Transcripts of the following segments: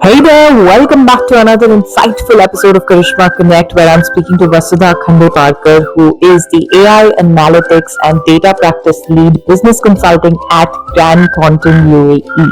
Hey there, welcome back to another insightful episode of Karishma Connect, where I'm speaking to Vasudha Khandeparkar, who is the AI Analytics and Data Practice Lead Business Consulting at Grant Thornton UAE.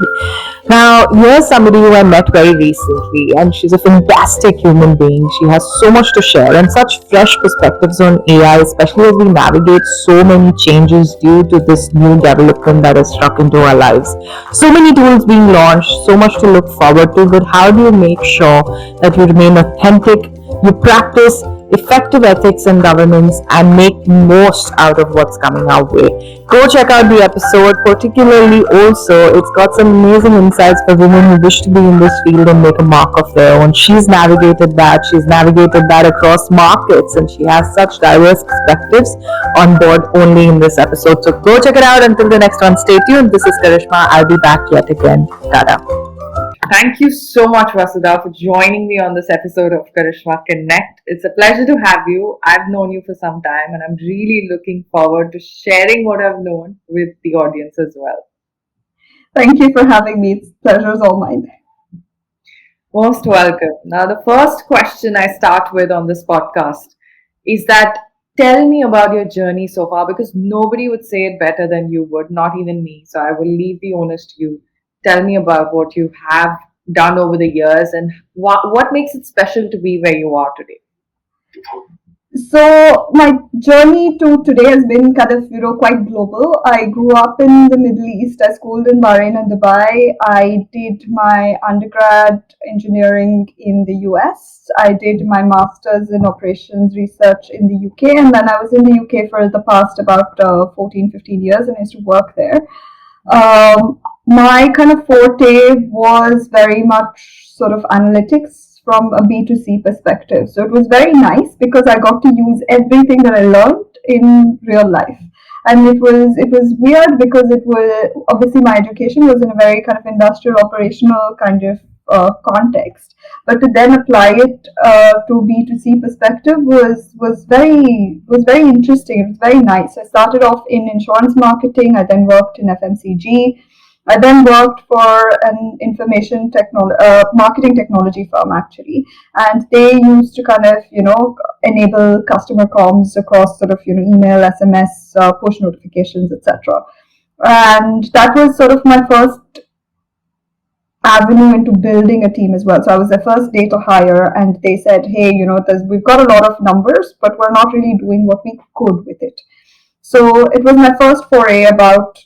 Now, here's somebody who I met very recently, and she's a fantastic human being. She has so much to share and such fresh perspectives on AI, especially as we navigate so many changes due to this new development that has struck into our lives. So many tools being launched, so much to look forward to, but how do you make sure that you remain authentic, you practice effective ethics and governance, and make most out of what's coming our way? Go check out the episode, particularly also, it's got some amazing insights for women who wish to be in this field and make a mark of their own. She's navigated that across markets, and she has such diverse perspectives on board only in this episode. So go check it out. Until the next one, stay tuned. This is Karishma. I'll be back yet again. Tada. Thank you so much, Vasudha, for joining me on this episode of Karishma Connect. It's a pleasure to have you. I've known you for some time, and I'm really looking forward to sharing what I've known with the audience as well. Thank you for having me. It's pleasure's all mine. Most welcome. Now, the first question I start with on this podcast is that tell me about your journey so far, because nobody would say it better than you would, not even me. So I will leave the onus to you. Tell me about what you have done over the years and what makes it special to be where you are today. So my journey to today has been kind of, quite global. I grew up in the Middle East. I schooled in Bahrain and Dubai. I did my undergrad engineering in the US. I did my master's in operations research in the UK. And then I was in the UK for the past about 14, 15 years, and I used to work there. My kind of forte was very much sort of analytics from a B2C perspective. So it was very nice because I got to use everything that I learned in real life. And it was weird because it was obviously my education was in a very kind of industrial operational kind of context. But to then apply it to B2C perspective was very interesting. It was very nice. I started off in insurance marketing. I then worked in FMCG. I then worked for an information marketing technology firm actually, and they used to kind of enable customer comms across sort of email, SMS, push notifications, etc. And that was sort of my first avenue into building a team as well. So I was the first data hire, and they said, hey, we've got a lot of numbers, but we're not really doing what we could with it. So it was my first foray about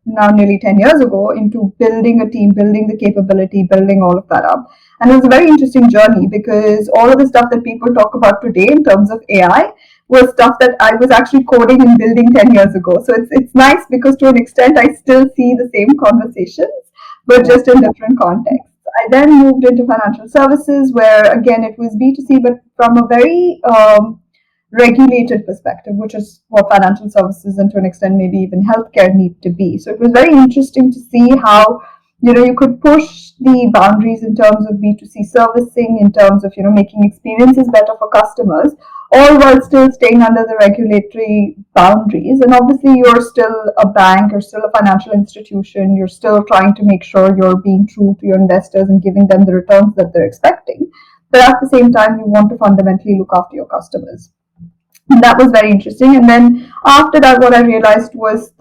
now nearly 10 years ago into building a team, building the capability, building all of that up. And it was a very interesting journey because all of the stuff that people talk about today in terms of AI was stuff that I was actually coding and building 10 years ago. So it's nice because to an extent I still see the same conversations, but just in different contexts. I then moved into financial services where again it was B2C, but from a very regulated perspective, which is what financial services and to an extent maybe even healthcare need to be. So it was very interesting to see how you could push the boundaries in terms of B2C servicing, in terms of making experiences better for customers, all while still staying under the regulatory boundaries. And obviously you're still a bank, you're still a financial institution, you're still trying to make sure you're being true to your investors and giving them the returns that they're expecting. But at the same time, you want to fundamentally look after your customers. And that was very interesting. And then after that, what I realized was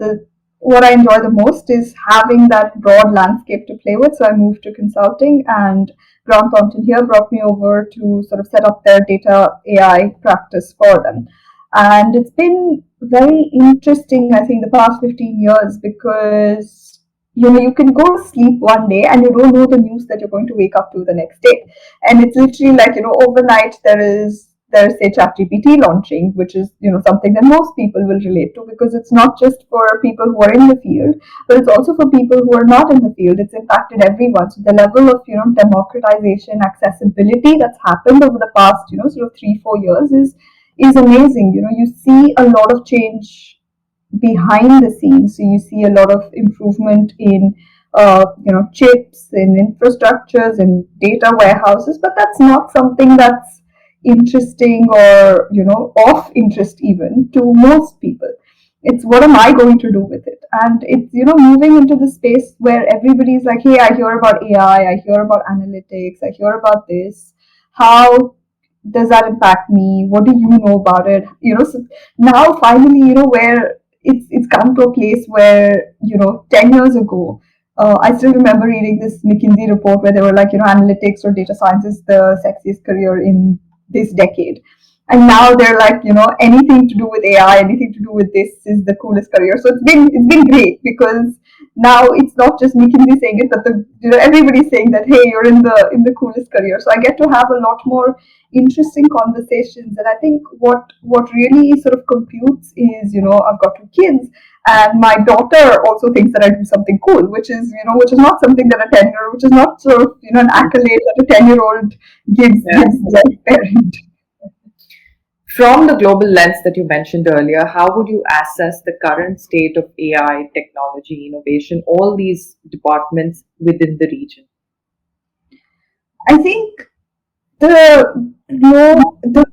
what I enjoy the most is having that broad landscape to play with. So I moved to consulting, and Grant Thornton here brought me over to sort of set up their data AI practice for them. And it's been very interesting, I think, the past 15 years because you can go to sleep one day and you don't know the news that you're going to wake up to the next day. And it's literally like, overnight there's say ChatGPT launching, which is something that most people will relate to because it's not just for people who are in the field, but it's also for people who are not in the field. It's impacted everyone. So the level of democratization, accessibility that's happened over the past sort of 3-4 years is amazing. You see a lot of change behind the scenes. So you see a lot of improvement in chips, in infrastructures, in data warehouses, but that's not something that's interesting or of interest even to most people. It's what am I going to do with it? And it's, moving into the space where everybody's like, hey, I hear about AI, I hear about analytics, I hear about this. How does that impact me? What do you know about it? So now finally, where it's come to a place where, 10 years ago, I still remember reading this McKinsey report where they were like, analytics or data science is the sexiest career in this decade. And now they're like, anything to do with AI, anything to do with this is the coolest career. So it's been great, because now it's not just McKinsey saying it, but everybody's saying that, hey, you're in the coolest career. So I get to have a lot more interesting conversations. And I think what really sort of computes is, I've got two kids, and my daughter also thinks that I do something cool, which is not something that a 10-year, which is not sort of, an accolade that a 10-year-old gives their parent. From the global lens that you mentioned earlier, how would you assess the current state of AI, technology, innovation, all these departments within the region? I think the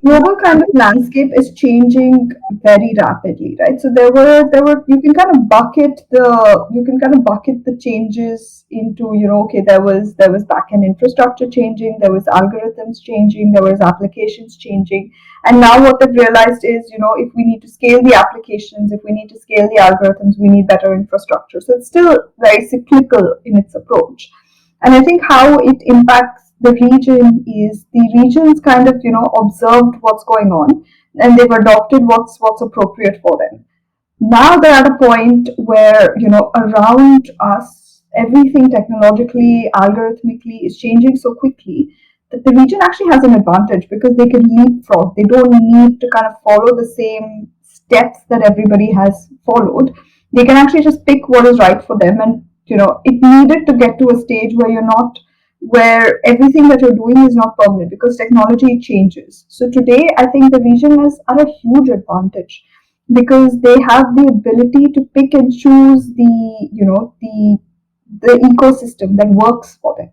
global kind of landscape is changing very rapidly, right? So there were you can kind of bucket the changes into, okay, there was backend infrastructure changing, there was algorithms changing, there was applications changing. And now what they've realized is, if we need to scale the applications, if we need to scale the algorithms, we need better infrastructure. So it's still very cyclical in its approach. And I think how it impacts the region is the regions kind of, observed what's going on, and they've adopted what's appropriate for them. Now they're at a point where, around us, everything technologically, algorithmically is changing so quickly that the region actually has an advantage, because they can leapfrog. They don't need to kind of follow the same steps that everybody has followed. They can actually just pick what is right for them. And, it needed to get to a stage where you're not, where everything that you're doing is not permanent, because technology changes. So today, I think the region is at a huge advantage, because they have the ability to pick and choose the ecosystem that works for them,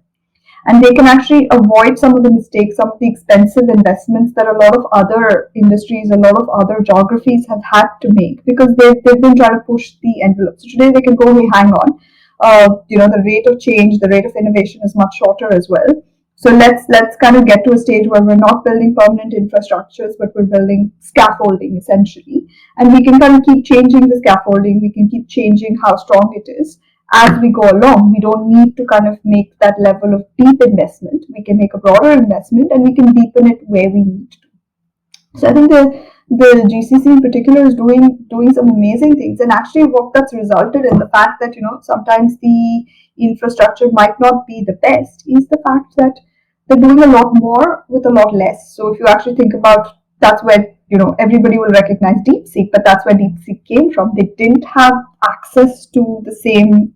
and they can actually avoid some of the mistakes, some of the expensive investments that a lot of other industries, a lot of other geographies have had to make, because they've been trying to push the envelope. So today they can go, hey, hang on, the rate of change, the rate of innovation is much shorter as well. So let's kind of get to a stage where we're not building permanent infrastructures, but we're building scaffolding essentially, and we can kind of keep changing the scaffolding. We can keep changing how strong it is as we go along. We don't need to kind of make that level of deep investment. We can make a broader investment, and we can deepen it where we need to. So I think the GCC in particular is doing some amazing things, and actually what that's resulted in, the fact that sometimes the infrastructure might not be the best, is the fact that they're doing a lot more with a lot less. So if you actually think about, that's where everybody will recognize DeepSeek, but that's where DeepSeek came from. They didn't have access to the same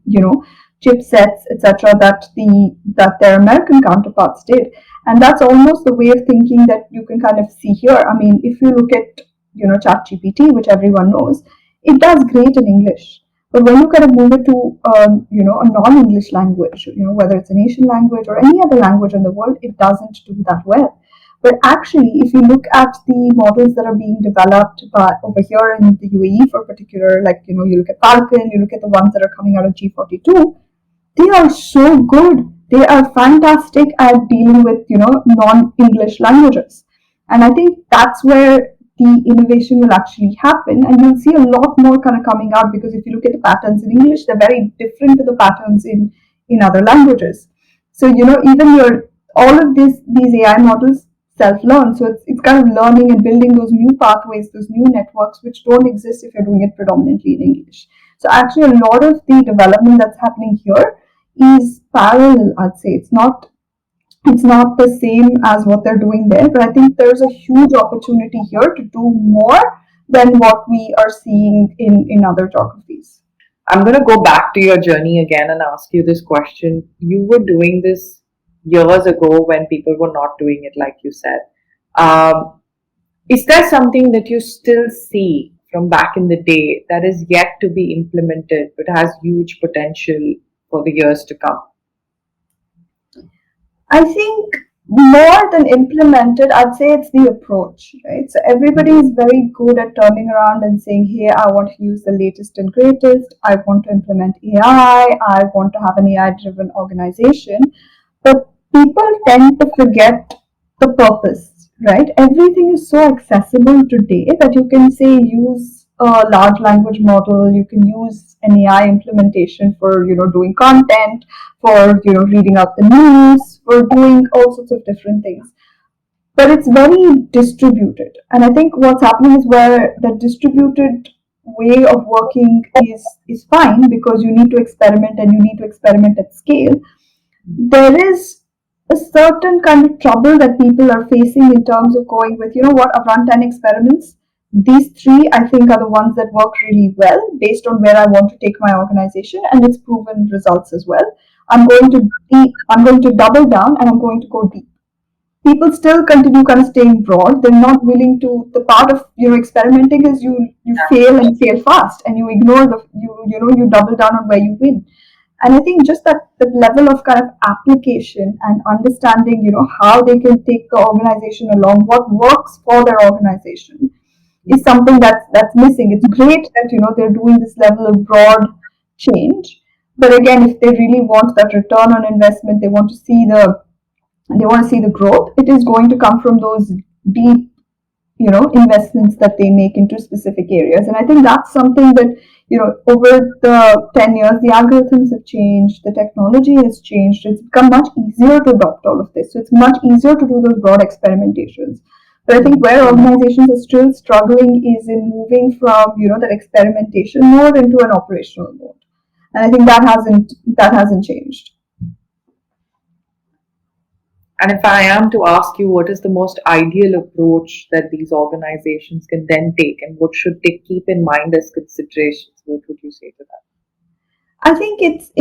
chipsets, etc., that their American counterparts did. And that's almost the way of thinking that you can kind of see here. I mean, if you look at ChatGPT, which everyone knows, it does great in English. But when you kind of move it to a non-English language, whether it's an Asian language or any other language in the world, it doesn't do that well. But actually, if you look at the models that are being developed over here in the UAE, for particular, like you look at Falcon, you look at the ones that are coming out of G42, they are so good. They are fantastic at dealing with non-English languages, and I think that's where the innovation will actually happen, and you'll see a lot more kind of coming out, because if you look at the patterns in English, they're very different to the patterns in other languages. So even all of these AI models self-learn, so it's kind of learning and building those new pathways, those new networks, which don't exist if you're doing it predominantly in English. So actually a lot of the development that's happening here is parallel, I'd say. It's not the same as what they're doing there, but I think there's a huge opportunity here to do more than what we are seeing in other geographies. I'm going to go back to your journey again and ask you this question. You were doing this years ago when people were not doing it, like you said. Is there something that you still see from back in the day that is yet to be implemented but has huge potential for the years to come? I think More than implemented, I'd say it's the approach, right? So everybody is very good at turning around and saying, hey, I want to use the latest and greatest. I want to implement AI. I want to have an AI driven organization. But people tend to forget the purpose, right? Everything is so accessible today that you can say use a large language model, you can use an AI implementation for, doing content, for, reading out the news, for doing all sorts of different things. But it's very distributed. And I think what's happening is where the distributed way of working is fine because you need to experiment and you need to experiment at scale. There is a certain kind of trouble that people are facing in terms of going with, I've run 10 experiments. These three, I think, are the ones that work really well based on where I want to take my organization, and it's proven results as well. I'm going to double down and I'm going to go deep. People still continue kind of staying broad. They're not willing to. The part of experimenting is you fail and fail fast, and you ignore you double down on where you win. And I think just that the level of kind of application and understanding, how they can take the organization along, what works for their organization, is something that's missing. It's great that they're doing this level of broad change, but again, if they really want that return on investment, they want to see the growth. It is going to come from those deep investments that they make into specific areas. And I think that's something that over the 10 years the algorithms have changed, the technology has changed, it's become much easier to adopt all of this, so it's much easier to do those broad experimentations. But I think where organizations are still struggling is in moving from that experimentation mode into an operational mode. And I think that hasn't changed. And if I am to ask you, what is the most ideal approach that these organizations can then take, and what should they keep in mind as considerations? What would you say to that? I think it's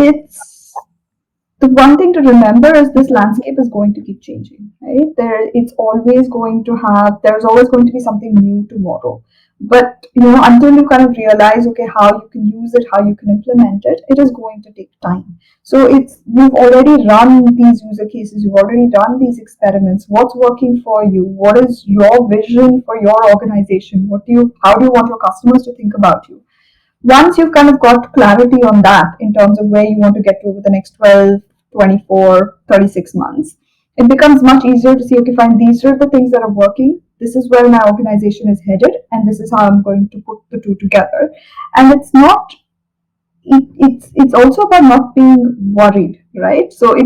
the one thing to remember is this landscape is going to keep changing, right? There's always going to be something new tomorrow. But until you kind of realize, okay, how you can use it, how you can implement it, it is going to take time. So you've already run these user cases, you've already done these experiments. What's working for you? What is your vision for your organization? How do you want your customers to think about you? Once you've kind of got clarity on that in terms of where you want to get to over the next 12, 24, 36 months, it becomes much easier to see, okay, fine, these are the things that are working. This is where my organization is headed, and this is how I'm going to put the two together. And it's also about not being worried, right? So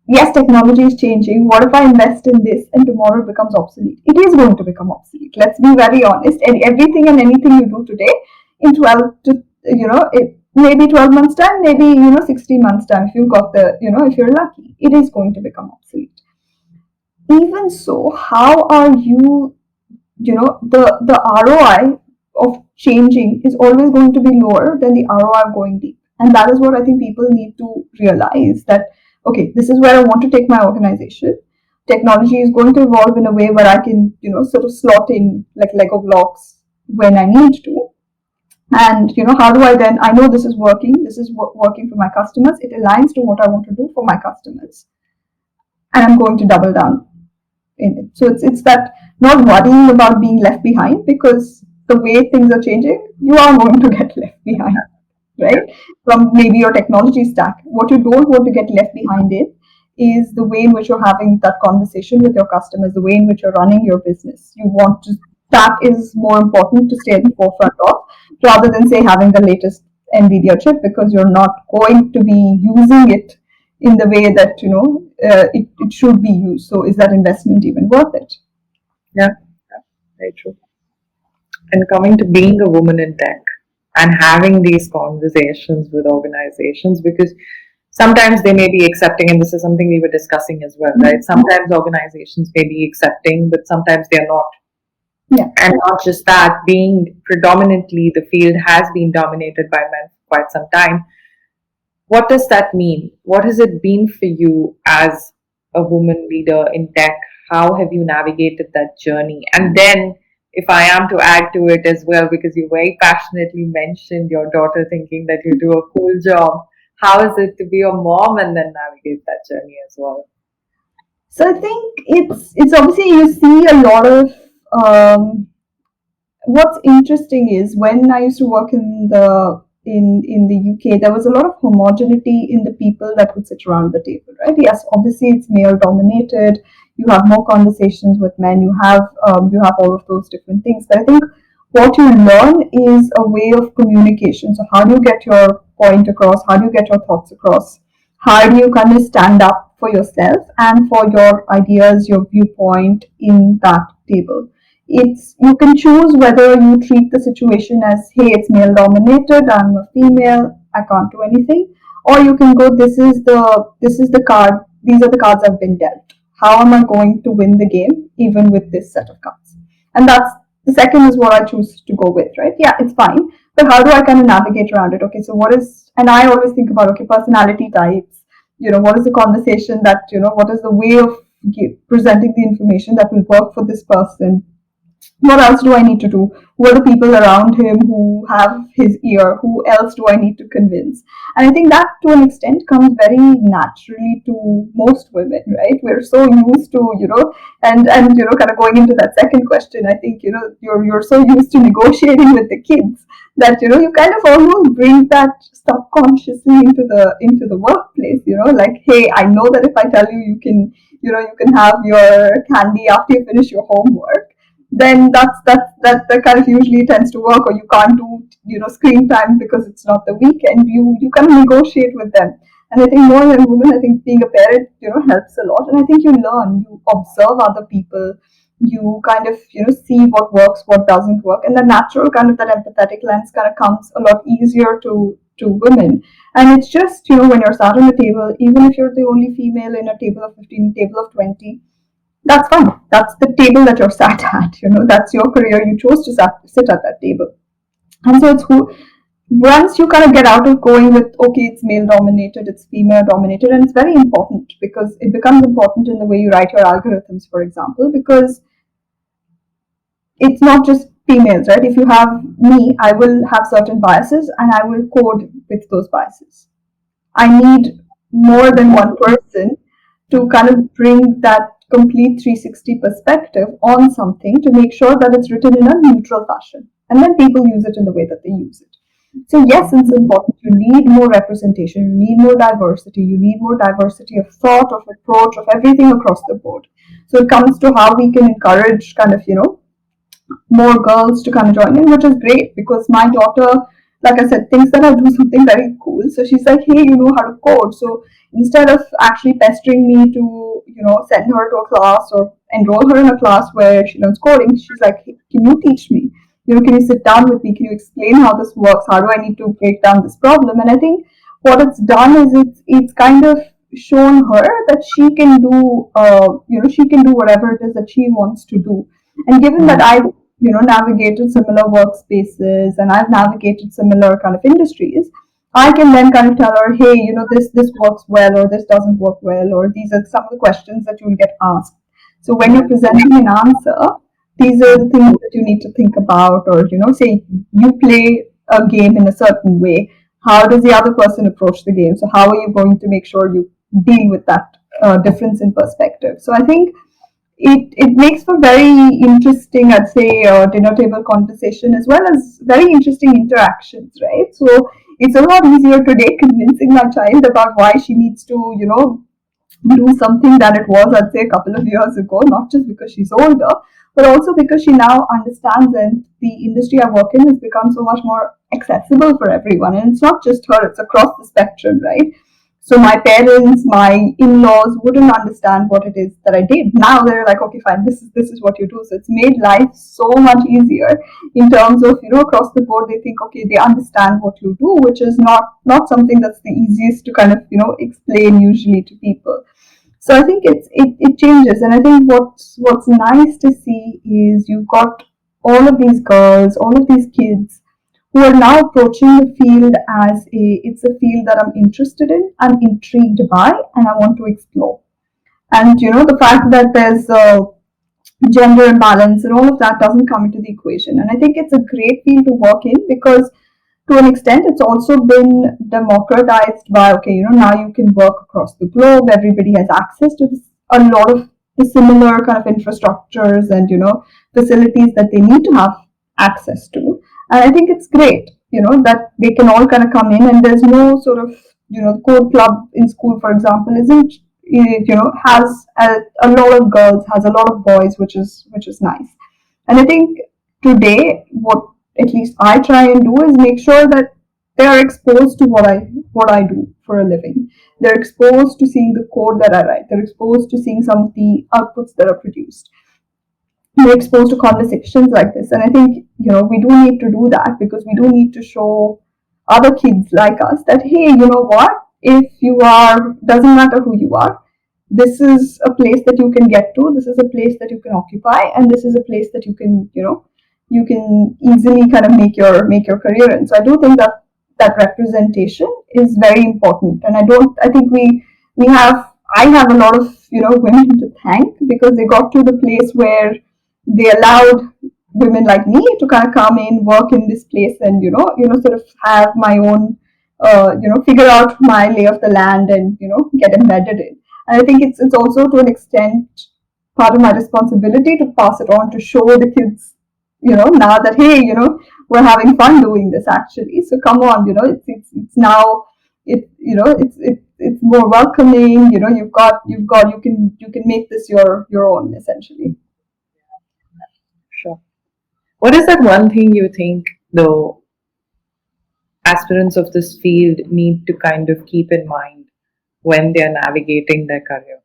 yes, technology is changing. What if I invest in this and tomorrow it becomes obsolete? It is going to become obsolete. Let's be very honest. And everything and anything you do today, in 12 to maybe 12 months time, maybe 60 months time, if you've got if you're lucky, it is going to become obsolete. Even so, how are the ROI of changing is always going to be lower than the ROI of going deep. And that is what I think people need to realize, that okay, this is where I want to take my organization. Technology is going to evolve in a way where I can sort of slot in like Lego blocks when I need to. And how do I know this is working, working for my customers, it aligns to what I want to do for my customers, and I'm going to double down in it. So it's that not worrying about being left behind, because the way things are changing, you are going to get left behind, right? From maybe your technology stack. What you don't want to get left behind in is the way in which you're having that conversation with your customers, the way in which you're running your business. That is more important to stay at the forefront of, rather than say having the latest NVIDIA chip, because you're not going to be using it in the way that it should be used. So is that investment even worth it? Yeah, very true. And coming to being a woman in tech and having these conversations with organizations, because sometimes they may be accepting, and this is something we were discussing as well, right? Sometimes organizations may be accepting, but sometimes they're not. Yeah. And not just that, being predominantly the field has been dominated by men for quite some time. What does that mean? What has it been for you as a woman leader in tech? How have you navigated that journey? And then, if I am to add to it as well, because you very passionately mentioned your daughter thinking that you do a cool job, how is it to be a mom and then navigate that journey as well? So I think it's obviously you see a lot of what's interesting is when I used to work in the UK, there was a lot of homogeneity in the people that would sit around the table, right? Yes, obviously it's male dominated. You have more conversations with men. You have all of those different things. But I think what you learn is a way of communication. So how do you get your point across? How do you get your thoughts across? How do you kind of stand up for yourself and for your ideas, your viewpoint in that table? It's you can choose whether you treat the situation as, hey, it's male dominated, I'm a female, I can't do anything, or you can go, this is the card, these are the cards I've been dealt, how am I going to win the game even with this set of cards? And that's the second is what I choose to go with, right? Yeah, it's fine, but how do I kind of navigate around it? Okay, so what is, and I always think about, okay, personality types, what is the conversation that, what is the way of presenting the information that will work for this person? What else do I need to do? Who are the people around him who have his ear? Who else do I need to convince? And I think that to an extent comes very naturally to most women, right? We're so used to, and kind of going into that second question, I think, you're so used to negotiating with the kids that, you kind of almost bring that subconsciously into the workplace, like, hey, I know that if I tell you you can have your candy after you finish your homework, then that kind of usually tends to work. Or you can't do screen time because it's not the weekend. You kind of negotiate with them. And I think more than women, I think being a parent helps a lot. And I think you learn, you observe other people, you kind of see what works, what doesn't work, and the natural kind of that empathetic lens kind of comes a lot easier to women. And it's just when you're sat on a table, even if you're the only female in a table of 15, table of 20, that's fine. That's the table that you're sat at. That's your career. You chose to sit at that table. And so it's who, once you kind of get out of going with, okay, it's male dominated, it's female dominated, and it's very important because it becomes important in the way you write your algorithms, for example, because it's not just females, right? If you have me, I will have certain biases and I will code with those biases. I need more than one person to kind of bring that complete 360 perspective on something to make sure that it's written in a neutral fashion. And then people use it in the way that they use it. So, yes, it's important. You need more representation, you need more diversity, you need more diversity of thought, of approach, of everything across the board. So, it comes to how we can encourage kind of, more girls to kind of join in, which is great because my daughter, like I said, thinks that I'll do something very cool. So she's like, hey, you know how to code. So instead of actually pestering me to, send her to a class or enroll her in a class where she learns coding, she's like, hey, can you teach me? Can you sit down with me? Can you explain how this works? How do I need to break down this problem? And I think what it's done is it's kind of shown her that she can do, she can do whatever it is that she wants to do. And given that I've navigated similar workspaces and I've navigated similar kind of industries, I can then kind of tell her, hey, this works well or this doesn't work well, or these are some of the questions that you will get asked. So when you're presenting an answer, these are the things that you need to think about, or say you play a game in a certain way. How does the other person approach the game? So how are you going to make sure you deal with that difference in perspective? So I think it makes for very interesting, I'd say, dinner table conversation as well as very interesting interactions, right? So it's a lot easier today convincing my child about why she needs to, do something than it was, I'd say, a couple of years ago, not just because she's older, but also because she now understands and the industry I work in has become so much more accessible for everyone. And it's not just her, it's across the spectrum, right? So my parents, my in-laws wouldn't understand what it is that I did. Now they're like, okay, fine, this is what you do. So it's made life so much easier in terms of, across the board, they think, okay, they understand what you do, which is not something that's the easiest to kind of, explain usually to people. So I think it changes. And I think what's nice to see is you've got all of these girls, all of these kids who are now approaching the field as it's a field that I'm interested in, I'm intrigued by, and I want to explore. And the fact that there's a gender imbalance and all of that doesn't come into the equation. And I think it's a great field to work in because to an extent it's also been democratized by, okay, now you can work across the globe, everybody has access to this a lot of the similar kind of infrastructures and facilities that they need to have access to. And I think it's great, that they can all kind of come in, and there's no sort of code club in school, for example, isn't has a lot of girls, has a lot of boys, which is nice. And I think today, what at least I try and do is make sure that they are exposed to what I do for a living. They're exposed to seeing the code that I write. They're exposed to seeing some of the outputs that are produced. They're exposed to conversations like this. And I think, we do need to do that, because we do need to show other kids like us that, hey, you know what? If you are, doesn't matter who you are, this is a place that you can get to, this is a place that you can occupy, and this is a place that you can, you can easily kind of make your career in. So I do think that representation is very important. And I think I have a lot of women to thank, because they got to the place where they allowed women like me to kind of come in, work in this place, and sort of have my own figure out my lay of the land, and get embedded in. And I think it's also, to an extent, part of my responsibility to pass it on, to show the kids, now that, hey, we're having fun doing this actually. So come on, it's now, it's more welcoming. You can make this your own, essentially. Sure. What is that one thing you think the aspirants of this field need to kind of keep in mind when they are navigating their career?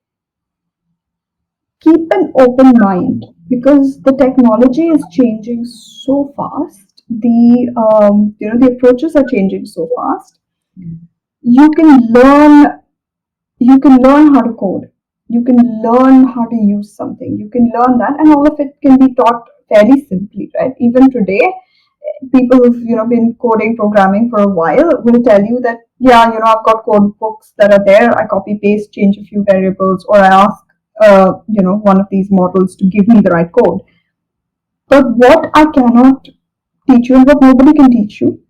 Keep an open mind, because the technology is changing so fast. The approaches are changing so fast. You can learn how to code. You can learn how to use something. You can learn that, and all of it can be taught fairly simply, right? Even today, people who've been coding, programming for a while will tell you that, yeah, I've got code books that are there. I copy paste, change a few variables, or I ask one of these models to give me the right code. But what I cannot teach you, and what nobody can teach you,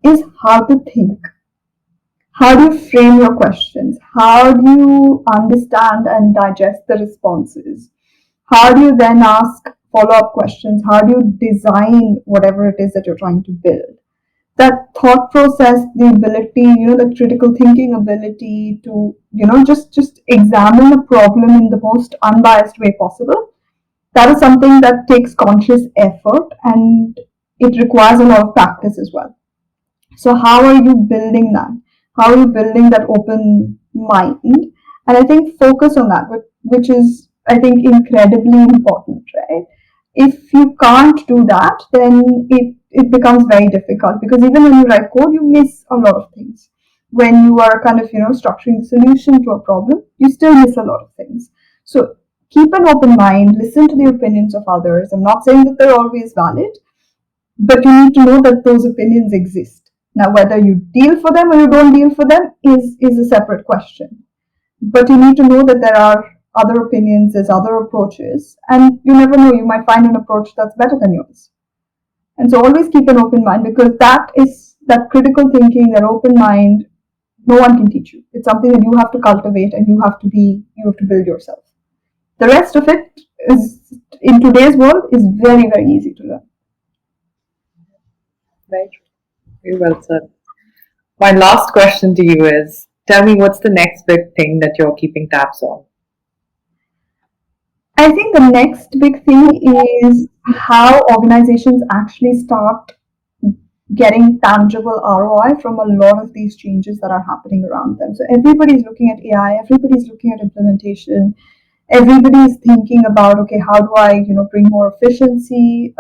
is how to think. How do you frame your questions? How do you understand and digest the responses? How do you then ask follow-up questions? How do you design whatever it is that you're trying to build? That thought process, the ability, the critical thinking ability to, just examine a problem in the most unbiased way possible, that is something that takes conscious effort, and it requires a lot of practice as well. So how are you building that? How are you building that open mind? And I think focus on that, which is, I think, incredibly important, right? If you can't do that, then it becomes very difficult, because even when you write code, you miss a lot of things. When you are kind of, structuring the solution to a problem, you still miss a lot of things. So keep an open mind, listen to the opinions of others. I'm not saying that they're always valid, but you need to know that those opinions exist. Now, whether you deal for them or you don't deal for them is a separate question. But you need to know that there are other opinions, there's other approaches, and you never know, you might find an approach that's better than yours. And so always keep an open mind, because that critical thinking, that open mind, no one can teach you. It's something that you have to cultivate, and you have to build yourself. The rest of it is, in today's world, is very, very easy to learn. Right. Very well said. My last question to you is, tell me, what's the next big thing that you're keeping tabs on? I think the next big thing is how organizations actually start getting tangible ROI from a lot of these changes that are happening around them. So everybody's looking at AI, everybody's looking at implementation, everybody's thinking about, okay, how do I, bring more efficiency,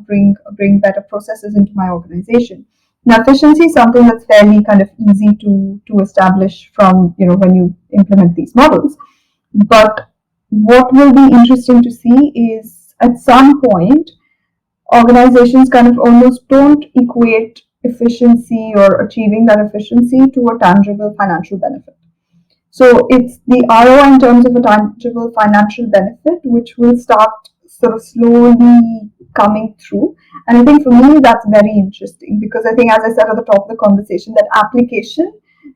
bring better processes into my organization. Now, efficiency is something that's fairly kind of easy to establish from, when you implement these models. But what will be interesting to see is, at some point, organizations kind of almost don't equate efficiency or achieving that efficiency to a tangible financial benefit. So it's the ROI in terms of a tangible financial benefit, which will start sort of slowly coming through. And I think for me, that's very interesting, because I think, as I said at the top of the conversation, that application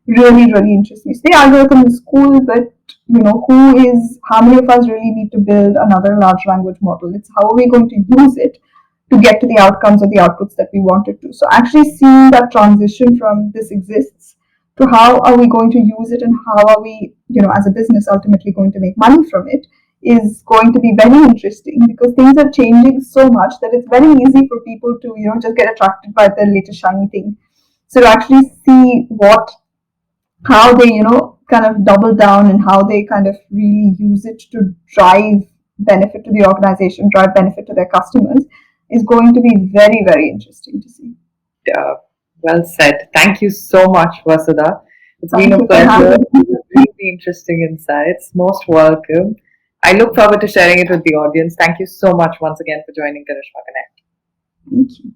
really, really interests me. So the algorithm is cool, but how many of us really need to build another large language model. It's how are we going to use it to get to the outcomes or the outputs that we wanted to. So actually seeing that transition from this exists to how are we going to use it and how are we, as a business ultimately going to make money from it is going to be very interesting, because things are changing so much that it's very easy for people to, just get attracted by the latest shiny thing. So to actually see how they, kind of double down and how they kind of really use it to drive benefit to the organization, drive benefit to their customers, is going to be very, very interesting to see. Yeah, well said. Thank you so much, Vasudha. It's Thank been a you for pleasure. having me. Really interesting insights. Most welcome. I look forward to sharing it with the audience. Thank you so much once again for joining Karishma Connect. Thank you.